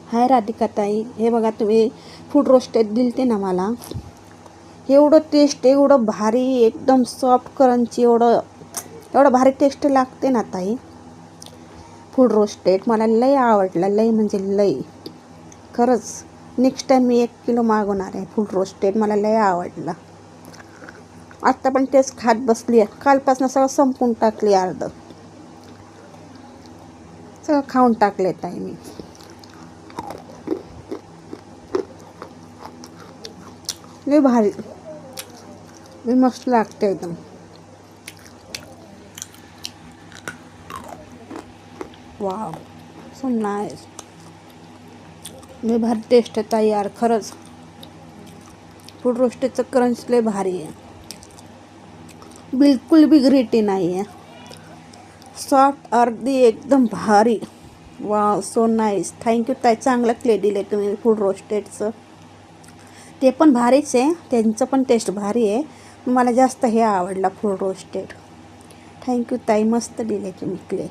हाय राधिका ताई, हे बघा तुम्ही फूड रोस्टेड दिलते ना मला, एवढं टेस्ट, एवढं भारी, एकदम सॉफ्ट क्रंची, एवढं भारी टेस्ट लागते ना ताई. फूड रोस्टेड मला लय आवडलं, लय म्हणजे लय. खरंच नेक्स्ट टाईम मी 1 किलो मागवणार आहे. फूड रोस्टेड मला लय आवडलं. आत्ता पण तेच खात बसली आहे. कालपासून सगळं संपून टाकली, अर्ध सगळं खाऊन टाकले ताई मी. लय भारी, लय मस्त लागते एकदम. Wow, so nice. लय भारी टेस्ट आहे ताई यार, खरंच. फूड रोस्टेडचं क्रंच लय भारी आहे, बिलकुल बी ग्रेटी नाही आहे. सॉफ्ट, अर्धी एकदम भारी. Wow, so nice. थँक्यू ताई, चांगलं क्ले दिले तुम्ही फूड रोस्टेडचं. ते पण भारीच आहे, त्यांचं पण टेस्ट भारी आहे. मला जास्त हे आवडला फूड रोस्टेड. थँक्यू ताई, मस्त दिले तुम्ही क्ले.